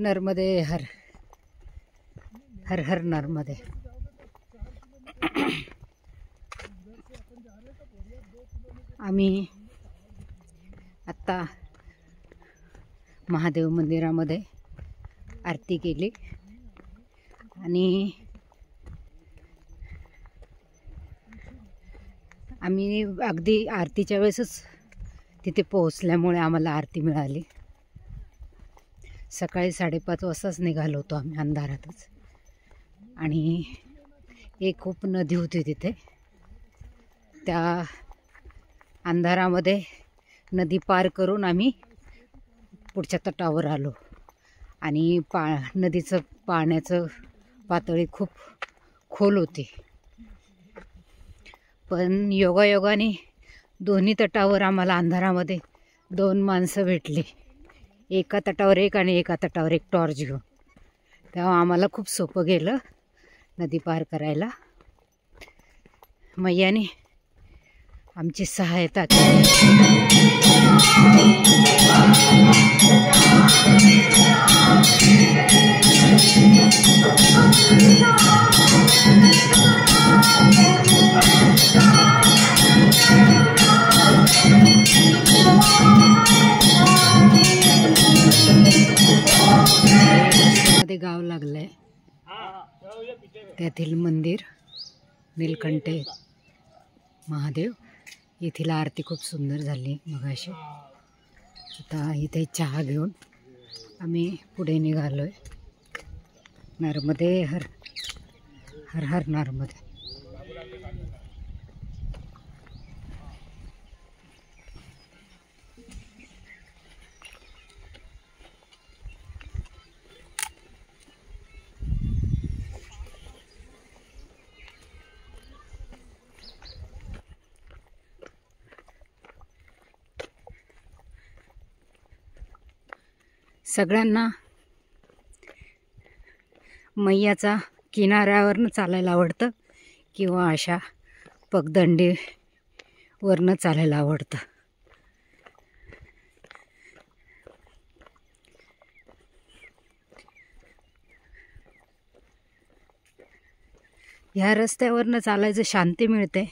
नर्मदे हर हर हर नर्मदे। आम्ही आता महादेव मंदिरामध्ये आरती केली आणि आम्ही अगदी आरतीच्या वेळेसच तिथे पोहोचल्यामुळे आम्हाला आरती मिळाली। सकाळी 5:30 वाजताच निघालो होतो आम्ही अंधारातच, आणि एक खूप नदी होती तिथे। त्या अंधारामध्ये नदी पार करून आम्ही पुढच्या तटावर आलो आणि नदीचं पाण्याचं पातळी खूप खोल होती, पण योगायोगाने दोन्ही तटावर आम्हाला अंधारामध्ये 2 माणसं भेटली, एका तटावर एक आणि एका तटावर एक टॉर्च घेऊन। तेव्हा आम्हाला खूप सोपं गेलं नदी पार करायला। मैयाने आमची सहायता केली। मध्ये गाव लागलंय, त्यातील मंदिर नीलकंठे महादेव, येथील आरती खूप सुंदर झाली मगाशी। आता इथे चहा घेऊन आम्ही पुढे निघालोय। नर्मदे हर हर हर नर्मदे। सगळ्यांना मैयाचा किनाऱ्यावरनं चालायला आवडतं किंवा अशा पगदंडीवरनं चालायला आवडतं। ह्या रस्त्यावरनं चालायचं शांती मिळते।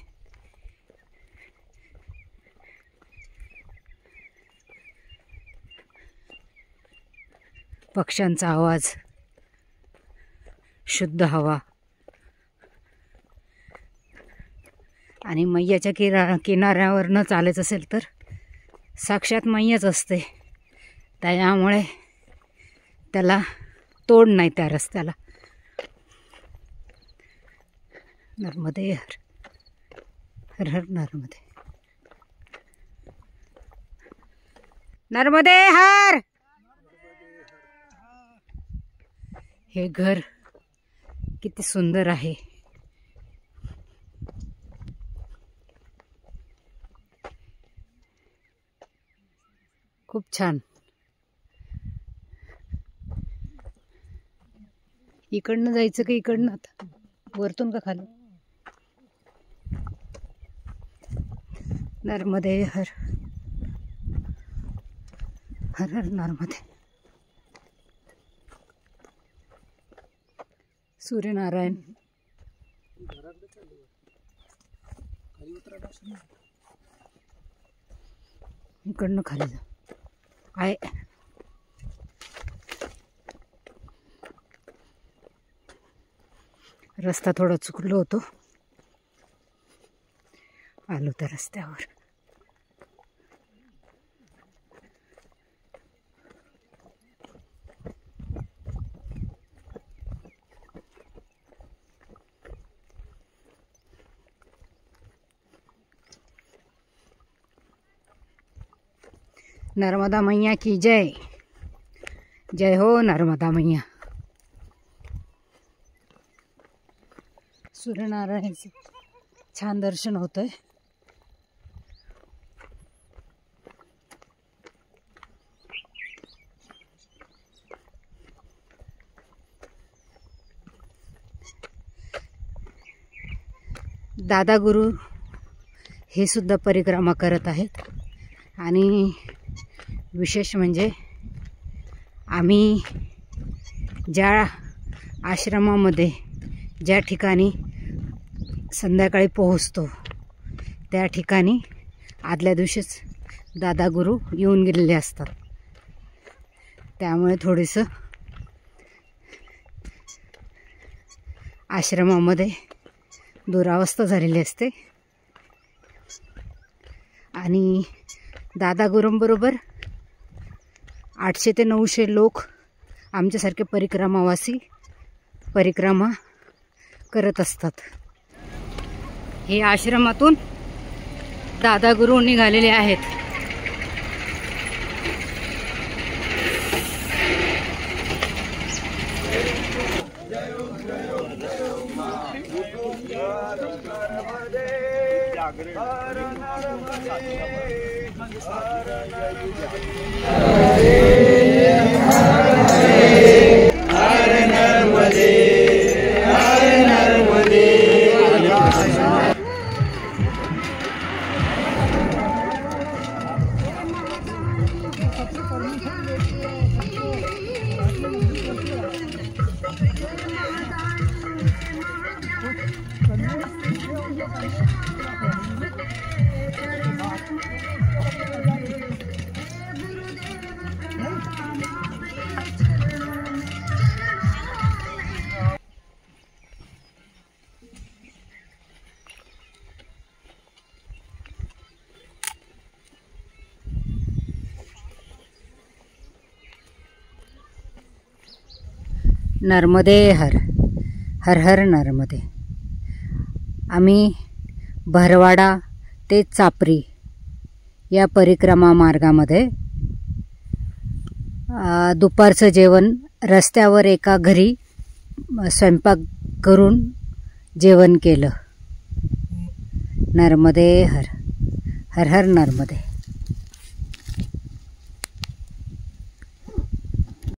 पक्ष्यांचा आवाज, शुद्ध हवा, आणि मैयाच्या किनाऱ्यावरनं चालायचं असेल तर साक्षात मैयाच असते, त्यामुळे त्याला तोड नाही त्या रस्त्याला। नर्मदे हर हर हर नर्मदे। नर्मदे हर। हे घर किती सुंदर आहे। खूप छान। इकडनं जायचं का इकडनं, आता वरतून का खाली? नर्मदे हर हर हर नर्मदे। सूर्यनारायण इकडनं खाली जा आहे। रस्ता थोडा चुकलो होतो, आलो त्या रस्त्यावर। नर्मदा मैया की जय, जय हो नर्मदा मैया। सूर्यनारायणाचे छान दर्शन होतंय। दादा गुरु हे सुद्धा परिक्रमा करत आहेत, आणि विशेष म्हणजे आम्ही ज्या आश्रमामध्ये ज्या ठिकाणी संध्याकाळी पोहोचतो त्या ठिकाणी आदल्या दिवशीच दादा गुरु येऊन गेलेले असतात. त्यामुळे थोडीसं आश्रमामध्ये दुरावस्था झालेली असते. आणि दादा गुरूंबरोबर 800 ते 900 लोक आमच्यासारखे परिक्रमावासी परिक्रमा करत असतात. हे आश्रमातून दादा गुरु निघालेले आहेत. नर्मदे हर हर हर नर्मदे. आम्ही भरवाडा ते चापरी या परिक्रमा मार्गामध्ये दुपारचं जेवण रस्त्यावर एका घरी स्वयंपाक करून जेवण केलं. नर्मदे हर हर हर नर्मदे.